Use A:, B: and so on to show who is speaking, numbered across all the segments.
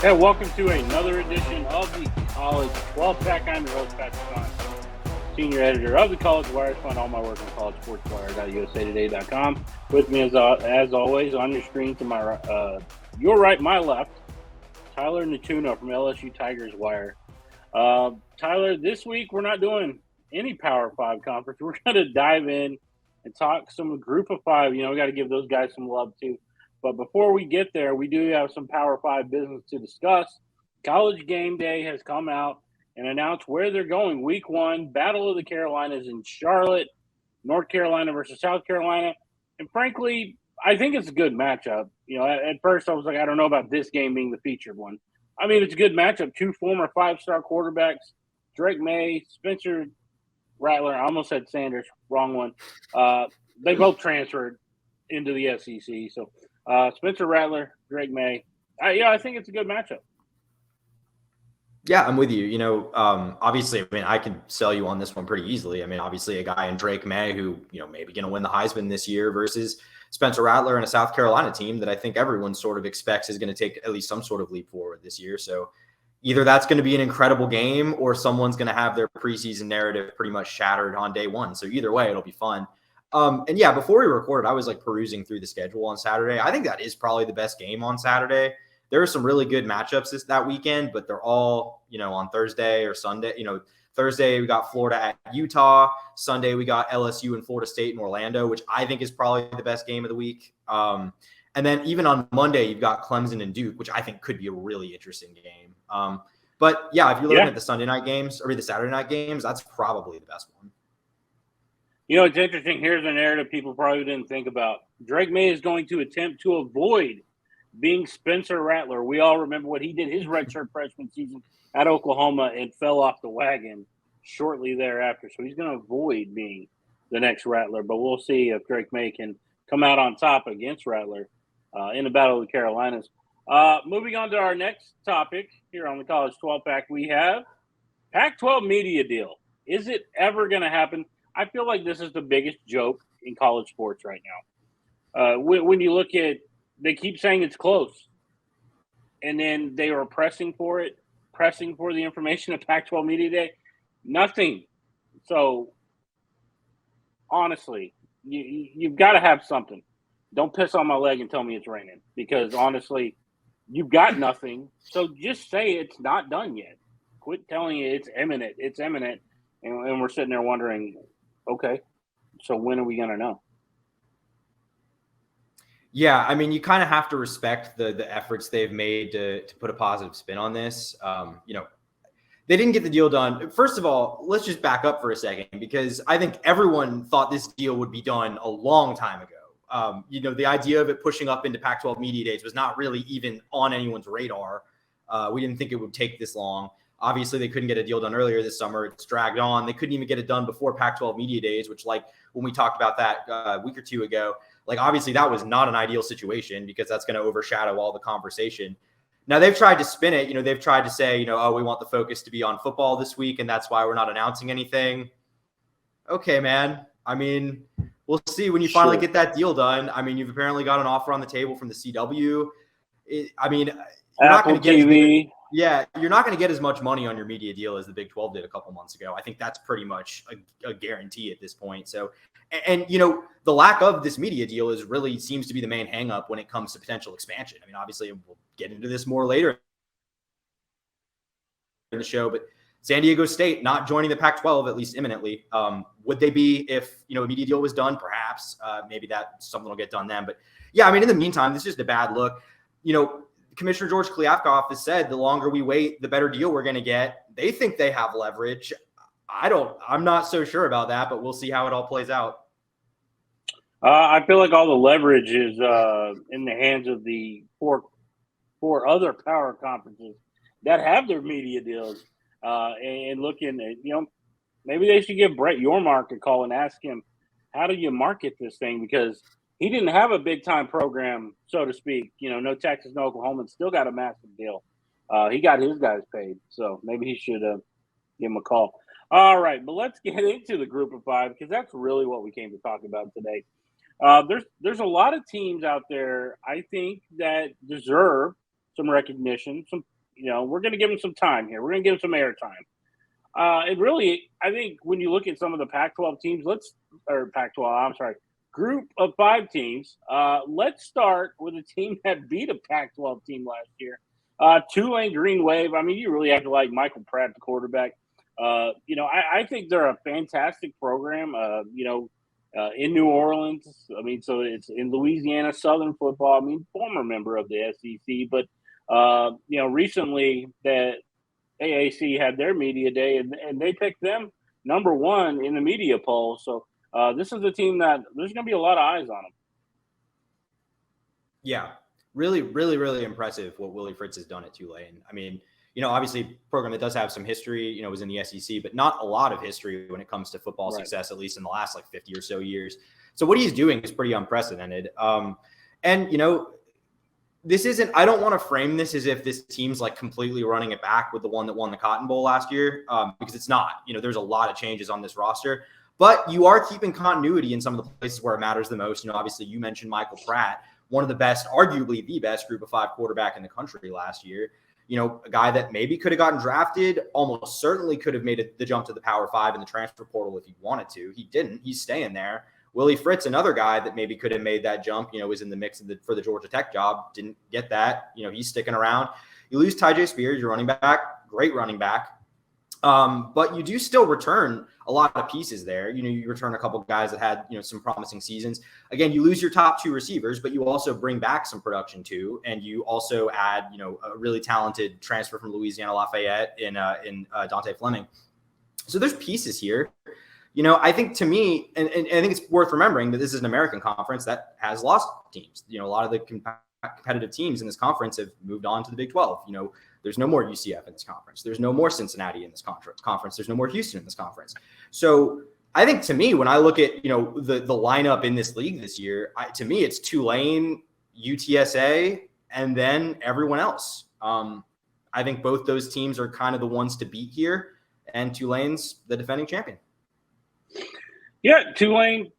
A: And welcome to another edition of the College 12-Pack. I'm your host, Patrick Conn, senior editor of the College Wire. Find all my work on collegesportswire.usatoday.com. With me, as always, on your screen to my your right, my left, Tyler Nettuno from LSU Tigers Wire. Tyler, this week we're not doing any Power 5 conference. We're going to dive in and talk some Group of 5. We got to give those guys some love too. But before we get there, we do have some Power 5 business to discuss. College GameDay has come out and announced where they're going. Week 1, Battle of the Carolinas in Charlotte, North Carolina versus South Carolina. And frankly, I think it's a good matchup. At first I was like, I don't know about this game being the featured one. I mean, it's a good matchup. Two former 5-star quarterbacks, Drake May, Spencer Rattler. I almost said Sanders, wrong one. They both transferred into the SEC. So Spencer Rattler, Drake May. I think it's a good matchup.
B: Yeah, I'm with you. Obviously, I can sell you on this one pretty easily. Obviously a guy in Drake May who, maybe going to win the Heisman this year versus Spencer Rattler and a South Carolina team that I think everyone sort of expects is going to take at least some sort of leap forward this year. So either that's going to be an incredible game or someone's going to have their preseason narrative pretty much shattered on day one. So either way, it'll be fun. And yeah, before we recorded, I was perusing through the schedule on Saturday. I think that is probably the best game on Saturday. There are some really good matchups that weekend, but they're all, on Thursday or Sunday. Thursday we got Florida at Utah. Sunday we got LSU and Florida State and Orlando, which I think is probably the best game of the week. And then even on Monday, you've got Clemson and Duke, which I think could be a really interesting game. But yeah, if you're looking at the Sunday night games or the Saturday night games, that's probably the best one.
A: It's interesting. Here's a narrative people probably didn't think about. Drake May is going to attempt to avoid being Spencer Rattler. We all remember what he did his redshirt freshman season at Oklahoma and fell off the wagon shortly thereafter. So he's going to avoid being the next Rattler. But we'll see if Drake May can come out on top against Rattler in the Battle of the Carolinas. Moving on to our next topic here on the College 12-Pack, we have Pac-12 media deal. Is it ever going to happen? I feel like this is the biggest joke in college sports right now. When you look at, they keep saying it's close, and then they are pressing for the information at Pac-12 Media Day. Nothing. So, honestly, you've got to have something. Don't piss on my leg and tell me it's raining, because honestly, you've got nothing. So just say it's not done yet. Quit telling it it's imminent. It's imminent, and we're sitting there wondering, okay, so when are we going to know?
B: Yeah, you kind of have to respect the efforts they've made to put a positive spin on this. They didn't get the deal done. First of all, let's just back up for a second, because I think everyone thought this deal would be done a long time ago. The idea of it pushing up into Pac-12 media days was not really even on anyone's radar. We didn't think it would take this long. Obviously, they couldn't get a deal done earlier this summer. It's dragged on. They couldn't even get it done before Pac-12 media days, which, when we talked about that a week or two ago, obviously that was not an ideal situation, because that's going to overshadow all the conversation. Now they've tried to spin it. They've tried to say, oh, we want the focus to be on football this week, and that's why we're not announcing anything. Okay, man. We'll see when you finally get that deal done. You've apparently got an offer on the table from the CW. You're not going to get you're not going to get as much money on your media deal as the Big 12 did a couple months ago. I think that's pretty much a guarantee at this point. So, and the lack of this media deal really seems to be the main hangup when it comes to potential expansion. Obviously we'll get into this more later in the show, but San Diego State not joining the Pac-12, at least imminently. Would they be if, a media deal was done? Perhaps. Maybe that something will get done then. But yeah, in the meantime, this is just a bad look. Commissioner George Kliavkoff has said the longer we wait, the better deal we're going to get. They think they have leverage. I'm not so sure about that, but we'll see how it all plays out.
A: I feel like all the leverage is in the hands of the four other power conferences that have their media deals. And looking at, maybe they should give Brett Yormark a call and ask him, how do you market this thing? Because he didn't have a big-time program, so to speak. No Texas, no Oklahoma, and still got a massive deal. He got his guys paid, so maybe he should give him a call. All right, but let's get into the Group of 5, because that's really what we came to talk about today. There's a lot of teams out there, I think, that deserve some recognition, some we're going to give him some time here. We're going to give him some airtime. It really, I think when you look at some of the Pac-12 teams, Pac-12, I'm sorry, group of 5 teams, let's start with a team that beat a Pac-12 team last year. Tulane Green Wave. I mean, you really have to like Michael Pratt, the quarterback. I think they're a fantastic program, in New Orleans. I mean, so it's in Louisiana, Southern football. I mean, former member of the SEC, but, recently that AAC had their media day and they picked them number 1 in the media poll. So this is a team that there's going to be a lot of eyes on them.
B: Yeah, really, really, really impressive what Willie Fritz has done at Tulane. I mean, obviously a program that does have some history, was in the SEC, but not a lot of history when it comes to football success, at least in the last 50 or so years. So what he's doing is pretty unprecedented. This isn't, I don't want to frame this as if this team's completely running it back with the one that won the Cotton Bowl last year, because it's not. There's a lot of changes on this roster, but you are keeping continuity in some of the places where it matters the most. Obviously you mentioned Michael Pratt, one of the best, arguably the best group of 5 quarterback in the country last year. A guy that maybe could have gotten drafted, almost certainly could have made the jump to the Power 5 in the transfer portal if he wanted to. He didn't. He's staying there. Willie Fritz, another guy that maybe could have made that jump, was in the mix for the Georgia Tech job, didn't get that. He's sticking around. You lose Tyjae Spears, your running back, great running back. But you do still return a lot of pieces there. You return a couple of guys that had, some promising seasons. Again, you lose your top 2 receivers, but you also bring back some production too. And you also add, a really talented transfer from Louisiana Lafayette in Dante Fleming. So there's pieces here. I think to me, and I think it's worth remembering that this is an American conference that has lost teams. A lot of the competitive teams in this conference have moved on to the Big 12. There's no more UCF in this conference. There's no more Cincinnati in this conference. There's no more Houston in this conference. So I think to me, when I look at, the lineup in this league this year, to me, it's Tulane, UTSA, and then everyone else. I think both those teams are kind of the ones to beat here, and Tulane's the defending champion.
A: Yeah, Tulane,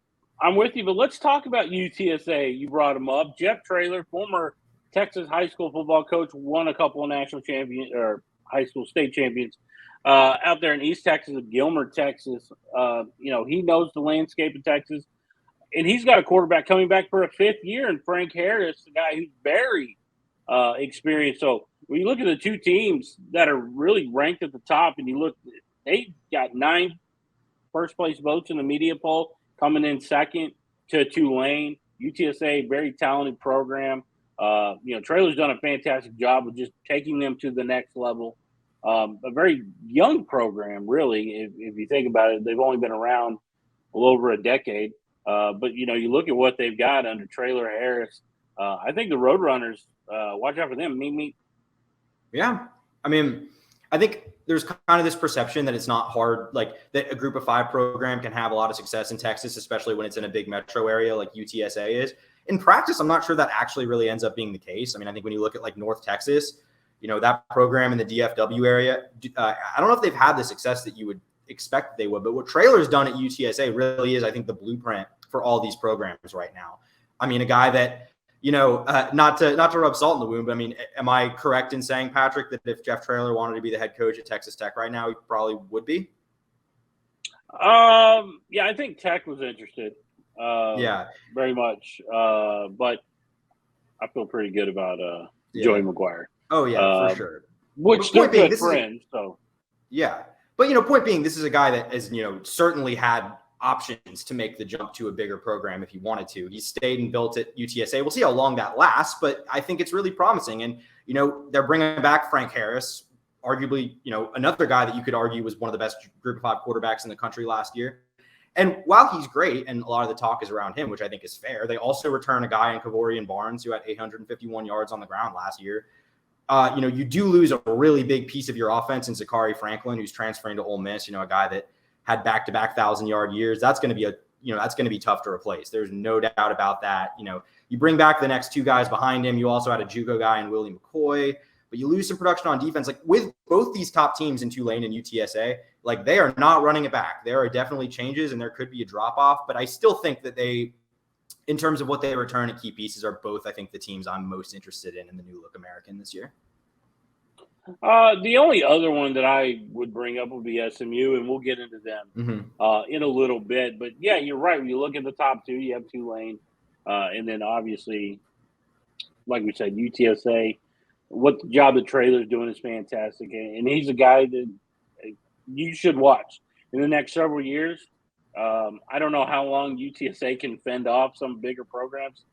A: I'm with you, but let's talk about UTSA. You brought him up. Jeff Traylor, former Texas high school football coach, won a couple of national champions or high school state champions out there in East Texas, Gilmer, Texas. He knows the landscape of Texas, and he's got a quarterback coming back for a 5th year, and Frank Harris, the guy who's very experienced. So when you look at the 2 teams that are really ranked at the top, and you look, they got 9 first-place votes in the media poll, coming in second to Tulane. UTSA, very talented program. Traylor's done a fantastic job of just taking them to the next level. A very young program, really, if you think about it. They've only been around a little over a decade. But, you look at what they've got under Traylor Harris. I think the Roadrunners, watch out for them.
B: Yeah. I mean, I think there's kind of this perception that it's not hard, that a group of 5 program can have a lot of success in Texas, especially when it's in a big metro area like UTSA is. In practice, I'm not sure that actually really ends up being the case. I mean, I think when you look at North Texas, that program in the DFW area, I don't know if they've had the success that you would expect they would, but what Traylor's done at UTSA really is, I think, the blueprint for all these programs right now. I mean, a guy that, not to rub salt in the wound, but I mean, am I correct in saying, Patrick, that if Jeff Traylor wanted to be the head coach at Texas Tech right now, he probably would be?
A: Yeah, I think Tech was interested. Very much. But I feel pretty good about Joey McGuire.
B: Oh yeah, for sure.
A: Which they're good friends. So
B: yeah, but point being, this is a guy that has certainly had options to make the jump to a bigger program if he wanted to. He stayed and built at UTSA. We'll see how long that lasts, but I think it's really promising. And they're bringing back Frank Harris, arguably another guy that you could argue was one of the best group of 5 quarterbacks in the country last year. And while he's great, and a lot of the talk is around him, which I think is fair, they also return a guy in Kavorian Barnes who had 851 yards on the ground last year. You do lose a really big piece of your offense in Zachary Franklin, who's transferring to Ole Miss, a guy that had back-to-back 1,000-yard years. That's going to be that's going to be tough to replace. There's no doubt about that. You bring back the next 2 guys behind him. You also had a JUCO guy in Willie McCoy, but you lose some production on defense. With both these top teams in Tulane and UTSA, they are not running it back. There are definitely changes, and there could be a drop-off, but I still think that they, in terms of what they return at key pieces, are both, I think, the teams I'm most interested in the new look American this year.
A: The only other one that I would bring up would be SMU, and we'll get into them
B: Hmm.
A: in a little bit. But yeah, you're right. When you look at the top two, you have Tulane, and then obviously, like we said, UTSA. What the job that Traylor's doing is fantastic, and he's a guy that you should watch in the next several years. I don't know how long UTSA can fend off some bigger programs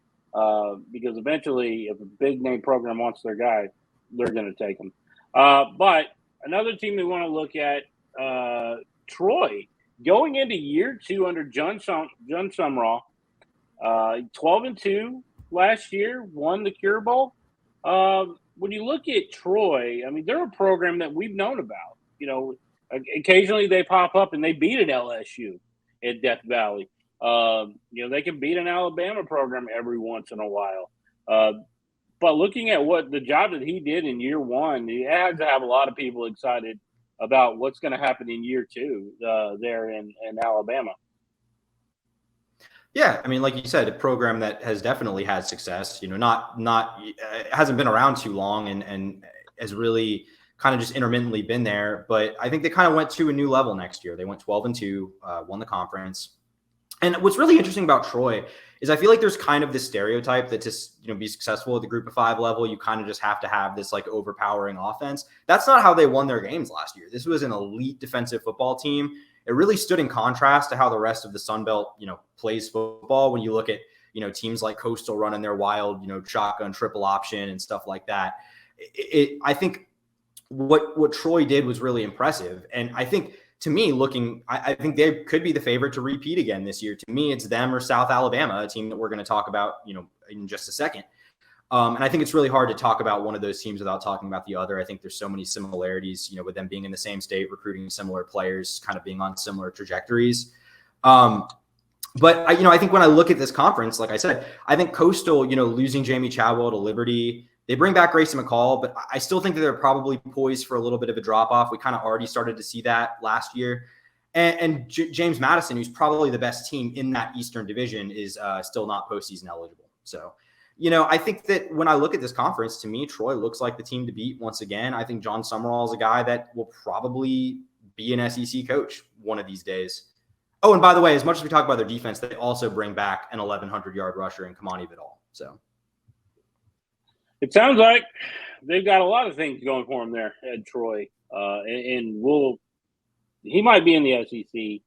A: because eventually, if a big name program wants their guy, they're going to take him. But another team we want to look at, Troy, going into year two under John Sumrall, 12-2 last year, won the Cure Bowl. When you look at Troy, I mean, they're a program that we've known about. Occasionally they pop up and they beat an LSU at Death Valley. They can beat an Alabama program every once in a while. But looking at what the job that he did in year one, he had to have a lot of people excited about what's going to happen in year two there in Alabama.
B: Yeah, I mean, like you said, a program that has definitely had success. Not hasn't been around too long, and has really kind of just intermittently been there. But I think they kind of went to a new level next year. They went 12-2, won the conference. And what's really interesting about Troy is I feel like there's kind of this stereotype that to be successful at the Group of Five level, you kind of just have to have this like overpowering offense. That's not how they won their games last year. This was an elite defensive football team. It really stood in contrast to how the rest of the Sun Belt, plays football. When you look at, teams like Coastal running their wild, shotgun triple option and stuff like that. I think what Troy did was really impressive. And I think to me, I think they could be the favorite to repeat again this year. To me, it's them or South Alabama, a team that we're going to talk about, in just a second. And I think it's really hard to talk about one of those teams without talking about the other. I think there's so many similarities, with them being in the same state, recruiting similar players, kind of being on similar trajectories. But I think when I look at this conference, like I said, I think Coastal, losing Jamie Chadwell to Liberty, they bring back Grayson McCall, but I still think that they're probably poised for a little bit of a drop off. We kind of already started to see that last year. And James Madison, who's probably the best team in that Eastern Division, is still not postseason eligible. So, I think that when I look at this conference, to me, Troy looks like the team to beat once again. I think John Sumrall is a guy that will probably be an SEC coach one of these days. Oh, and by the way, as much as we talk about their defense, they also bring back an 1,100-yard rusher in Kamani Vidal. So
A: it sounds like they've got a lot of things going for him there at Troy, and he might be in the SEC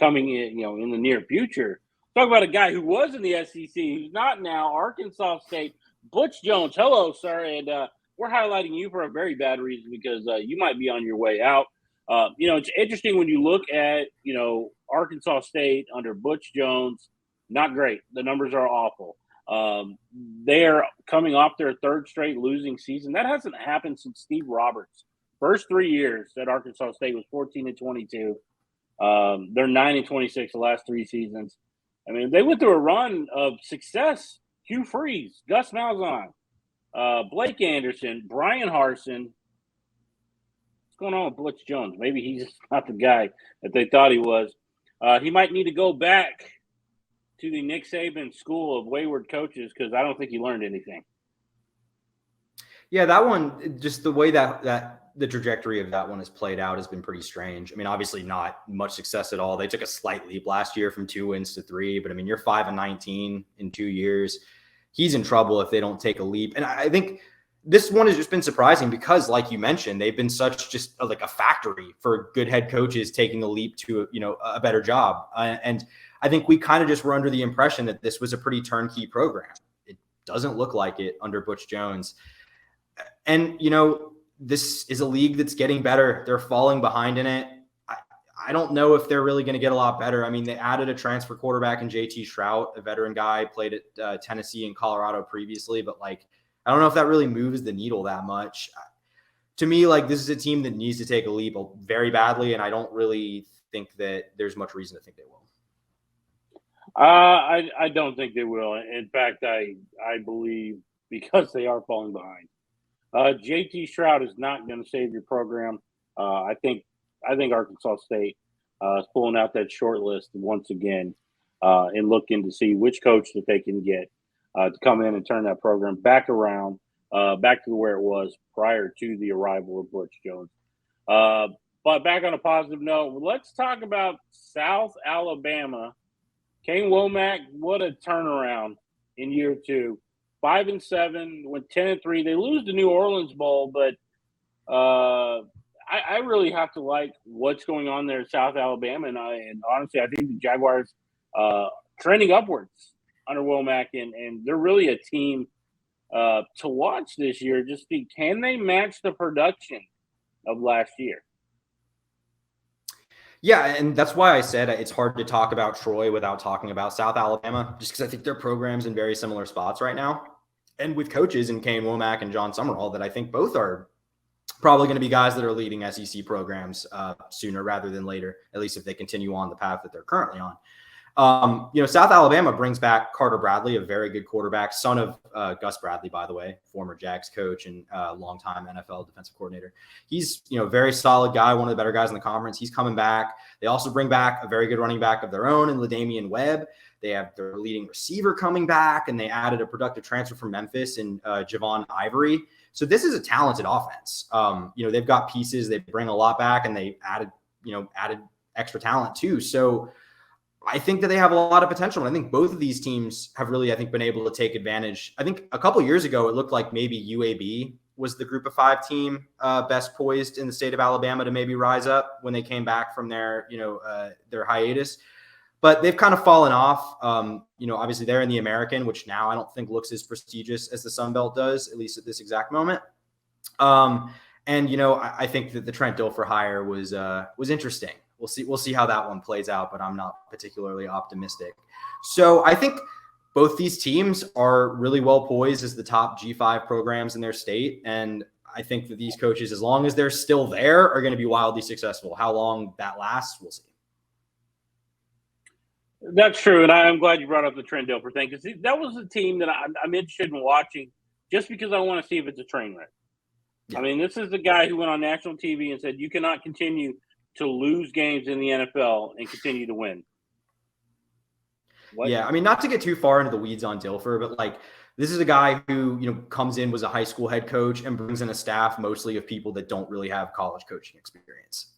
A: coming in, in the near future. Talk about a guy who was in the SEC, who's not now. Arkansas State, Butch Jones. Hello, sir, and we're highlighting you for a very bad reason because you might be on your way out. It's interesting when you look at Arkansas State under Butch Jones. Not great. The numbers are awful. They are coming off their third straight losing season. That hasn't happened since Steve Roberts. First 3 years at Arkansas State was 14-22. They're 9-26 the last 3 seasons. I mean, they went through a run of success. Hugh Freeze, Gus Malzahn, Blake Anderson, Brian Harsin. What's going on with Butch Jones? Maybe he's not the guy that they thought he was. He might need to go back to the Nick Saban school of wayward coaches because I don't think he learned anything.
B: Yeah, that one, just the way that the trajectory of that one has played out has been pretty strange. I mean, obviously not much success at all. They took a slight leap last year from 2 wins to 3, but I mean, you're 5-19 in 2 years. He's in trouble if they don't take a leap. And I think this one has just been surprising because, like you mentioned, they've been such just like a factory for good head coaches taking a leap to, a better job. And I think we kind of just were under the impression that this was a pretty turnkey program. It doesn't look like it under Butch Jones. And, this is a league that's getting better. They're falling behind in it. I don't know if they're really going to get a lot better. I mean, they added a transfer quarterback in JT Shrout, a veteran guy, played at Tennessee and Colorado previously, but I don't know if that really moves the needle that much. To me, this is a team that needs to take a leap very badly, and I don't really think that there's much reason to think they will.
A: I don't think they will. In fact, I believe because they are falling behind. JT Shrout is not going to save your program. I think Arkansas State is pulling out that short list once again and looking to see which coach that they can get to come in and turn that program back around back to where it was prior to the arrival of Butch Jones. But back on a positive note, let's talk about South Alabama. Kane Womack, what a turnaround in year 2. 5-7, went 10-3. They lose the New Orleans Bowl, but I really have to like what's going on there in South Alabama, and honestly, I think the Jaguars trending upwards under Womack, and they're really a team to watch this year. Just see, can they match the production of last year?
B: Yeah, and that's why I said it's hard to talk about Troy without talking about South Alabama, just because I think their program's in very similar spots right now. And with coaches in Kane Womack and John Summerall that I think both are probably going to be guys that are leading SEC programs sooner rather than later, at least if they continue on the path that they're currently on. South Alabama brings back Carter Bradley, a very good quarterback, son of Gus Bradley, by the way, former Jags coach and longtime NFL defensive coordinator. He's, a very solid guy, one of the better guys in the conference. He's coming back. They also bring back a very good running back of their own in LaDamian Webb. They have their leading receiver coming back, and they added a productive transfer from Memphis in Javon Ivory. So this is a talented offense. They've got pieces. They bring a lot back, and they added extra talent too. So I think that they have a lot of potential. And I think both of these teams have really, been able to take advantage. I think a couple of years ago, it looked like maybe UAB was the group of 5 team best poised in the state of Alabama to maybe rise up when they came back from their hiatus. But they've kind of fallen off. Obviously they're in the American, which now I don't think looks as prestigious as the Sun Belt does, at least at this exact moment. I think that the Trent Dilfer hire was interesting. We'll see how that one plays out, but I'm not particularly optimistic. So I think both these teams are really well poised as the top G5 programs in their state. And I think that these coaches, as long as they're still there, are going to be wildly successful. How long that lasts, we'll see.
A: That's true, and I'm glad you brought up the Trent Dilfer thing, because that was a team that I'm interested in watching just because I want to see if it's a train wreck. Yeah. I mean, this is the guy who went on national TV and said you cannot continue to lose games in the NFL and continue to win.
B: What? Yeah, I mean, not to get too far into the weeds on Dilfer, but this is a guy who, comes in, was a high school head coach, and brings in a staff mostly of people that don't really have college coaching experience.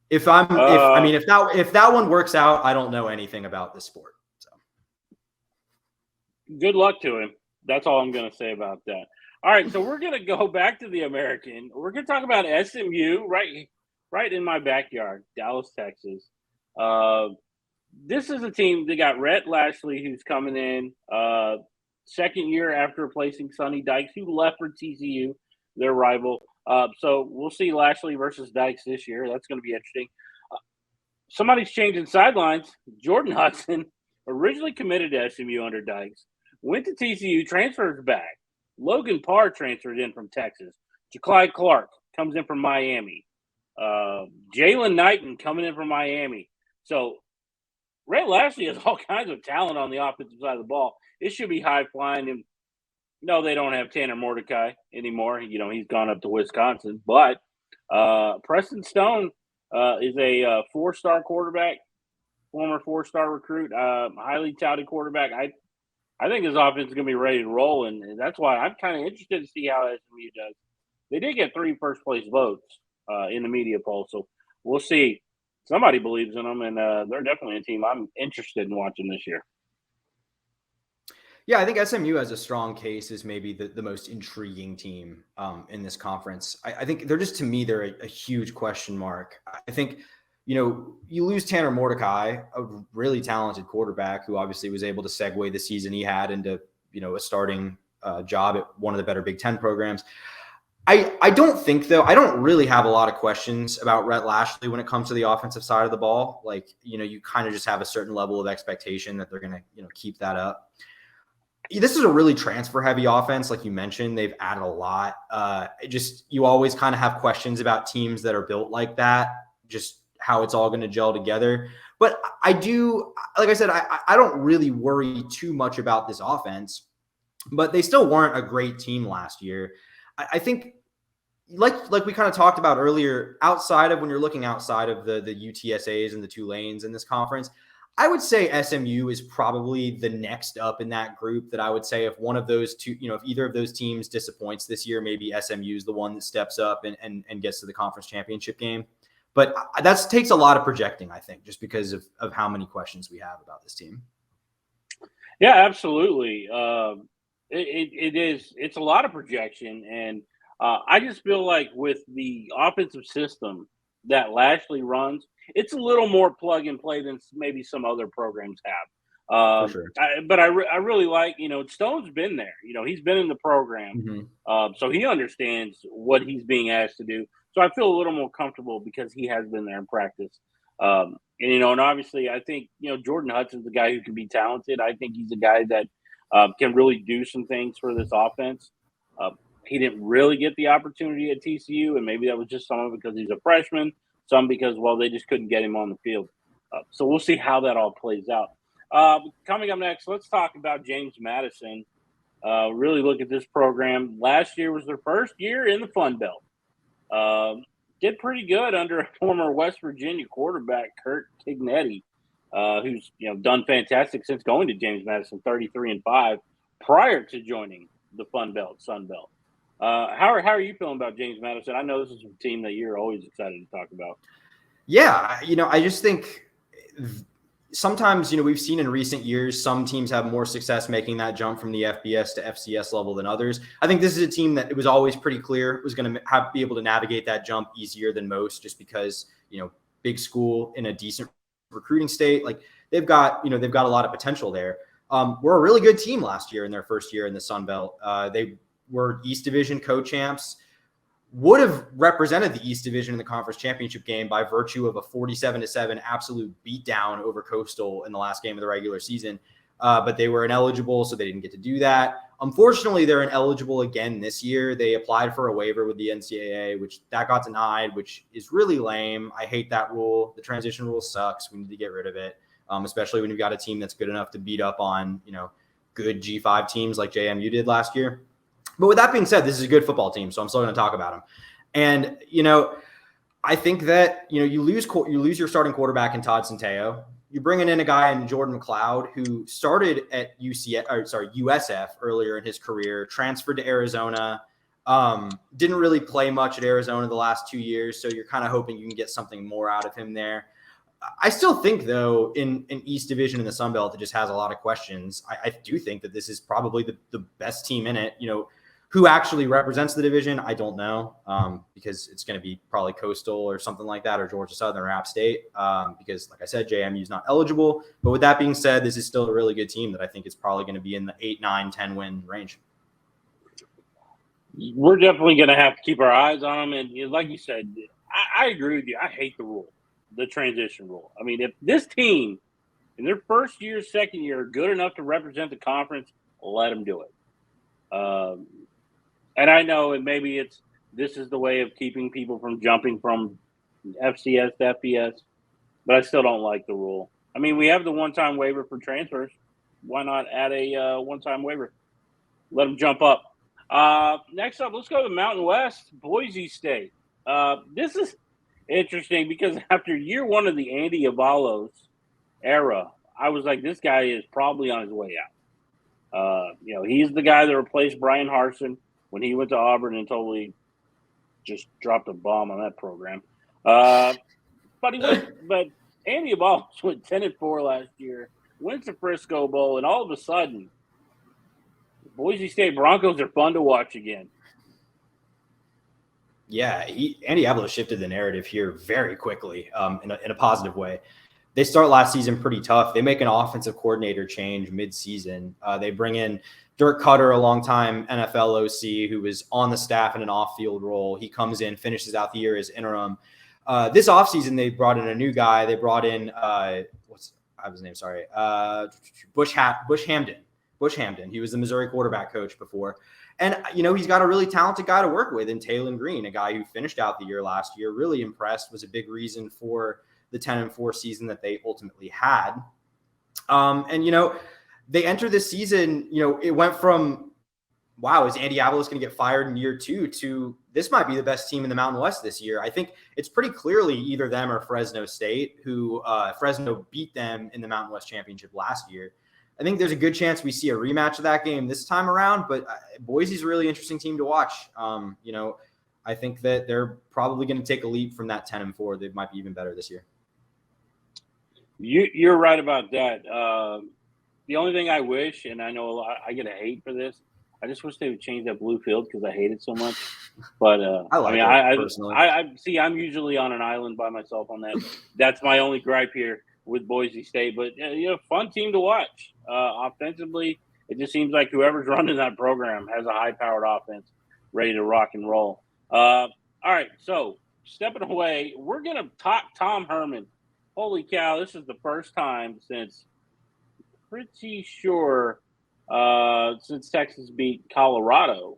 B: If that one works out, I don't know anything about this sport. So
A: good luck to him. That's all I'm going to say about that. All right, so we're going to go back to the American. We're going to talk about SMU, right in my backyard, Dallas, Texas. This is a team that got Rhett Lashley, who's coming in second year after replacing Sonny Dykes, who left for TCU, their rival. So we'll see Lashley versus Dykes this year. That's going to be interesting. Somebody's changing sidelines. Jordan Hudson, originally committed to SMU under Dykes, went to TCU, transfers back. Logan Parr transferred in from Texas. Ja'Clyde Clark comes in from Miami. Jalen Knighton coming in from Miami. So Rhett Lashley has all kinds of talent on the offensive side of the ball. It should be high flying. And no, they don't have Tanner Mordecai anymore. He's gone up to Wisconsin. But Preston Stone is a 4-star quarterback, former 4-star recruit, highly touted quarterback. I think his offense is going to be ready to roll, and that's why I'm kind of interested to see how SMU does. They did get 3 first-place votes in the media poll, so we'll see. Somebody believes in them, and they're definitely a team I'm interested in watching this year.
B: Yeah, I think SMU has a strong case as maybe the most intriguing team in this conference. I think they're just, to me, they're a huge question mark. I think, you lose Tanner Mordecai, a really talented quarterback who obviously was able to segue the season he had into, a starting job at one of the better Big Ten programs. I don't think, though, I don't really have a lot of questions about Rhett Lashley when it comes to the offensive side of the ball. You kind of just have a certain level of expectation that they're going to, keep that up. This is a really transfer-heavy offense, like you mentioned. They've added a lot. You always kind of have questions about teams that are built like that, just how it's all going to gel together. But I do, like I said, I don't really worry too much about this offense, but they still weren't a great team last year. I think, like we kind of talked about earlier, when you're looking outside of the UTSAs and the Tulanes in this conference, I would say SMU is probably the next up in that group. That I would say if one of those two, if either of those teams disappoints this year, maybe SMU is the one that steps up and gets to the conference championship game. But that takes a lot of projecting, I think, just because of how many questions we have about this team.
A: Yeah, absolutely. It's a lot of projection. And I just feel like with the offensive system that Lashley runs, it's a little more plug and play than maybe some other programs have.
B: For sure.
A: But I really like, Stone's been there. He's been in the program.
B: Mm-hmm.
A: So he understands what he's being asked to do. So I feel a little more comfortable because he has been there in practice. And obviously I think, Jordan Hudson's the guy who can be talented. I think he's a guy that can really do some things for this offense. He didn't really get the opportunity at TCU, and maybe that was just some of it because he's a freshman, some because, they just couldn't get him on the field. So we'll see how that all plays out. Coming up next, let's talk about James Madison. Really look at this program. Last year was their first year in the Fun Belt. Did pretty good under a former West Virginia quarterback, Kurt Tignetti, who's done fantastic since going to James Madison, 33-5, prior to joining the Fun Belt, Sun Belt. How are you feeling about James Madison? I know this is a team that you're always excited to talk about.
B: Yeah, I just think sometimes, we've seen in recent years, some teams have more success making that jump from the FBS to FCS level than others. I think this is a team that it was always pretty clear was going to be able to navigate that jump easier than most, just because, big school in a decent recruiting state, like they've got a lot of potential there. We're a really good team last year in their first year in the Sun Belt. They were East Division co-champs, would have represented the East Division in the conference championship game by virtue of a 47-7 absolute beatdown over Coastal in the last game of the regular season. But they were ineligible, so they didn't get to do that. Unfortunately, they're ineligible again this year. They applied for a waiver with the NCAA, which that got denied, which is really lame. I hate that rule. The transition rule sucks. We need to get rid of it, especially when you've got a team that's good enough to beat up on, good G5 teams like JMU did last year. But with that being said, this is a good football team, so I'm still going to talk about them. And, I think that, you lose your starting quarterback in Todd Centeio. You're bringing in a guy in Jordan McLeod who started at USF earlier in his career, transferred to Arizona, didn't really play much at Arizona the last 2 years, so you're kind of hoping you can get something more out of him there. I still think, though, in East Division in the Sun Belt, it just has a lot of questions. I do think that this is probably the best team in it. Who actually represents the division, I don't know, because it's going to be probably Coastal or something like that, or Georgia Southern or App State, because, like I said, JMU is not eligible. But with that being said, this is still a really good team that I think is probably going to be in the 8, 9, 10 win range.
A: We're definitely going to have to keep our eyes on them. And like you said, I agree with you. I hate the rule, the transition rule. I mean, if this team in their first year, second year, are good enough to represent the conference, let them do it. And I know, and maybe this is the way of keeping people from jumping from FCS to FBS, but I still don't like the rule. I mean, we have the one-time waiver for transfers. Why not add a one-time waiver? Let them jump up. Next up, let's go to the Mountain West, Boise State. This is interesting because after year one of the Andy Avalos era, I was like, this guy is probably on his way out. He's the guy that replaced Brian Harsin when he went to Auburn and totally just dropped a bomb on that program. But Andy Avalos went 10-4 last year, wins the Frisco Bowl, and all of a sudden, Boise State Broncos are fun to watch again.
B: Yeah, Andy Avalos shifted the narrative here very quickly in a positive way. They start last season pretty tough. They make an offensive coordinator change mid-season. They bring in Dirk Cutter, a longtime NFL OC who was on the staff in an off-field role. He comes in, finishes out the year as interim. This offseason, they brought in a new guy. They brought in his name? Sorry, Bush Hamden. Bush Hamden. He was the Missouri quarterback coach before. And, he's got a really talented guy to work with in Talon Green, a guy who finished out the year last year, really impressed, was a big reason for the 10-4 season that they ultimately had. They enter this season, it went from wow, is Andy Avalos going to get fired in year 2 to this might be the best team in the Mountain West this year? I think it's pretty clearly either them or Fresno State, who Fresno beat them in the Mountain West Championship last year. I think there's a good chance we see a rematch of that game this time around, but Boise's a really interesting team to watch. I think that they're probably going to take a leap from that 10-4. They might be even better this year.
A: You're right about that. The only thing I wish, and I know I get a hate for this, I just wish they would change that blue field because I hate it so much. But
B: I personally.
A: I'm usually on an island by myself on that. That's my only gripe here with Boise State. But fun team to watch. Offensively, it just seems like whoever's running that program has a high-powered offense ready to rock and roll. All right, so stepping away, we're gonna talk Tom Herman. Holy cow! This is the first time since pretty sure. Since Texas beat Colorado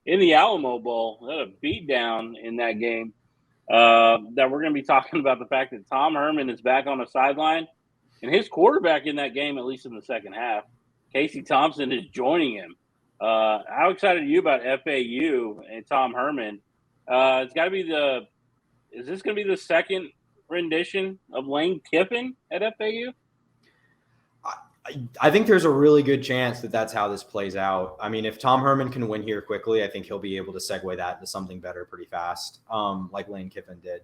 A: in the Alamo Bowl, they had a beat down in that game, that we're going to be talking about the fact that Tom Herman is back on the sideline, and his quarterback in that game, at least in the second half, Casey Thompson, is joining him. How excited are you about FAU and Tom Herman? It's got to be is this going to be the second rendition of Lane Kiffin at FAU?
B: I think there's a really good chance that that's how this plays out. I mean, if Tom Herman can win here quickly, I think he'll be able to segue that into something better pretty fast, like Lane Kiffin did.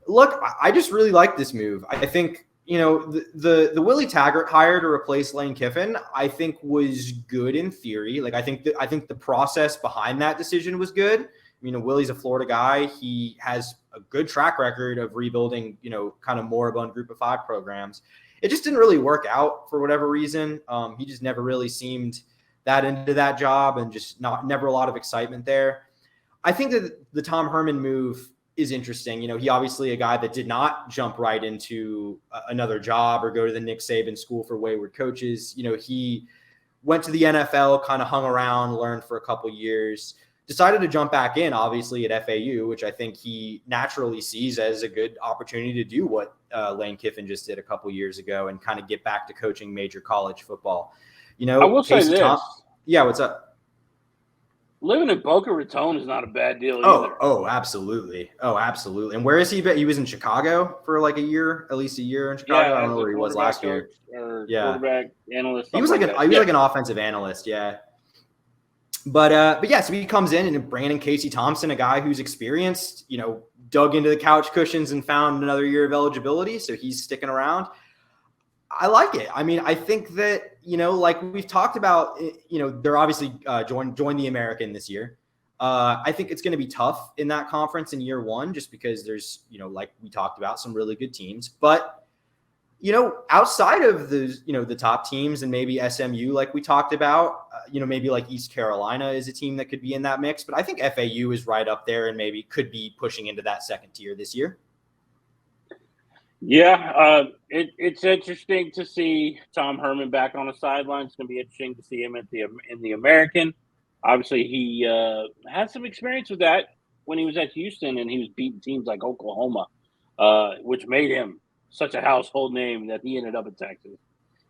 B: Look, I just really like this move. I think, the Willie Taggart hire to replace Lane Kiffin, I think was good in theory. Like, I think the process behind that decision was good. Willie's a Florida guy. He has a good track record of rebuilding, kind of moribund group of 5 programs. It just didn't really work out for whatever reason. He just never really seemed that into that job, and just never a lot of excitement there. I think that the Tom Herman move is interesting. He obviously a guy that did not jump right into another job or go to the Nick Saban School for Wayward Coaches. He went to the NFL, kind of hung around, learned for a couple years, decided to jump back in, obviously, at FAU, which I think he naturally sees as a good opportunity to do what Lane Kiffin just did a couple years ago and kind of get back to coaching major college football.
A: I will say this.
B: Yeah, what's up?
A: Living in Boca Raton is not a bad deal either.
B: Oh, absolutely. Oh, absolutely. And where is he? He was in Chicago for like a year, at least a year in Chicago.
A: Yeah,
B: I don't know where he was last year.
A: Quarterback analyst.
B: He was like an offensive analyst. Yeah. But yeah, so he comes in and Brandon Casey Thompson, a guy who's experienced, dug into the couch cushions and found another year of eligibility. So he's sticking around. I like it. I mean, I think that, like we've talked about, they're obviously join the American this year. I think it's going to be tough in that conference in year 1, just because there's, like we talked about, some really good teams. But outside of the top teams and maybe SMU, like we talked about, maybe like East Carolina is a team that could be in that mix. But I think FAU is right up there and maybe could be pushing into that second tier this year.
A: Yeah, it's interesting to see Tom Herman back on the sideline. It's going to be interesting to see him in the American. Obviously, he had some experience with that when he was at Houston, and he was beating teams like Oklahoma, which made him such a household name that he ended up in Texas.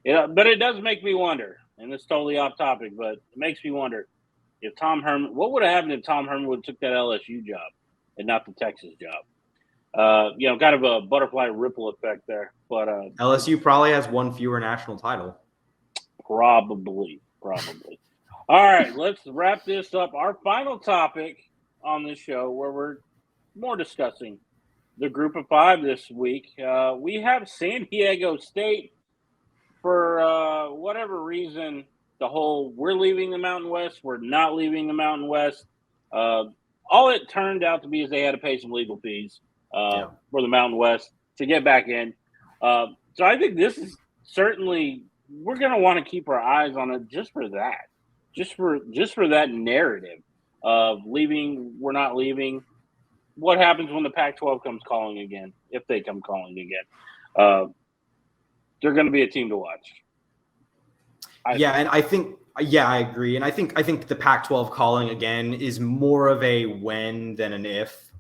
A: But it does make me wonder, and it's totally off topic, but it makes me wonder if Tom Herman, what would have happened if Tom Herman would have took that LSU job and not the Texas job? Kind of a butterfly ripple effect there. But
B: LSU probably has one fewer national title.
A: Probably. All right, let's wrap this up. Our final topic on this show, where we're more discussing the group of 5 this week. We have San Diego State. For whatever reason, the whole we're leaving the Mountain West, we're not leaving the Mountain West. All it turned out to be is they had to pay some legal fees for the Mountain West to get back in. So I think this is certainly, we're going to want to keep our eyes on it just for that, just for that narrative of leaving, we're not leaving. What happens when the Pac-12 comes calling again, if they come calling again? They're going to be a team to watch.
B: I agree. And I think the Pac-12 calling again is more of a when than an if.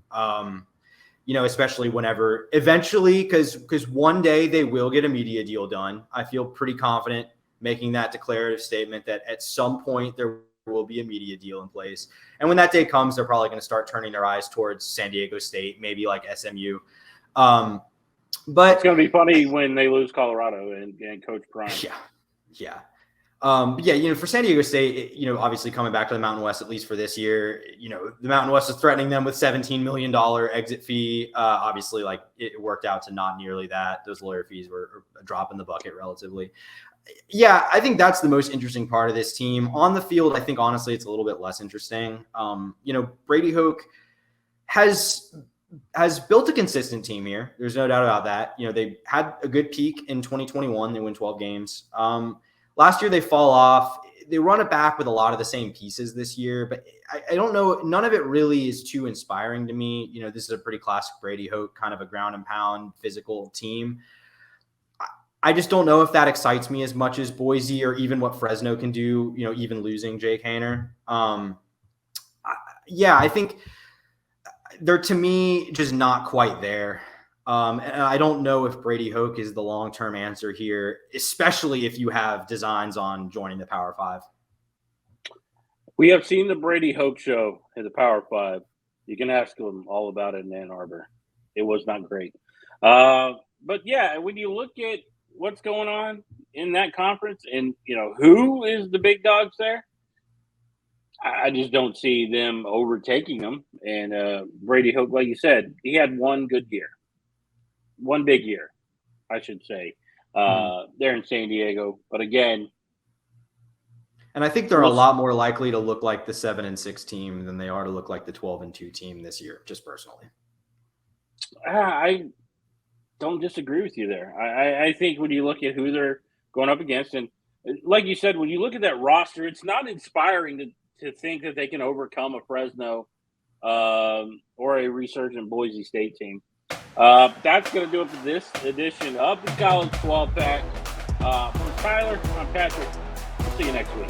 B: Especially whenever eventually, because one day they will get a media deal done. I feel pretty confident making that declarative statement that at some point there will be a media deal in place. And when that day comes, they're probably going to start turning their eyes towards San Diego State, maybe like SMU. But
A: it's going to be funny when they lose Colorado and Coach Prime.
B: Yeah. But yeah, for San Diego State, obviously coming back to the Mountain West, at least for this year, the Mountain West is threatening them with $17 million exit fee. Obviously, like it worked out to not nearly that. Those lawyer fees were a drop in the bucket relatively. Yeah, I think that's the most interesting part of this team. On the field, I think honestly it's a little bit less interesting. Brady Hoke has built a consistent team here. There's no doubt about that. They had a good peak in 2021. They win 12 games. Last year they fall off. They run it back with a lot of the same pieces this year, but I don't know. None of it really is too inspiring to me. This is a pretty classic Brady Hoke, kind of a ground and pound physical team. I just don't know if that excites me as much as Boise or even what Fresno can do, even losing Jake Haener. I think they're, to me, just not quite there. And I don't know if Brady Hoke is the long-term answer here, especially if you have designs on joining the Power Five.
A: We have seen the Brady Hoke show in the Power Five. You can ask them all about it in Ann Arbor. It was not great. But yeah, when you look at what's going on in that conference and, who is the big dogs there, I just don't see them overtaking them. And Brady Hoke, like you said, he had one good year. One big year, I should say, there in San Diego. But again,
B: and I think they're a lot more likely to look like the 7-6 team than they are to look like the 12-2 team this year, just personally.
A: I don't disagree with you there. I think when you look at who they're going up against, and like you said, when you look at that roster, it's not inspiring to think that they can overcome a Fresno or a resurgent Boise State team. That's going to do it for this edition of the College 12 Pack. From Tyler, I'm Patrick. We'll see you next week.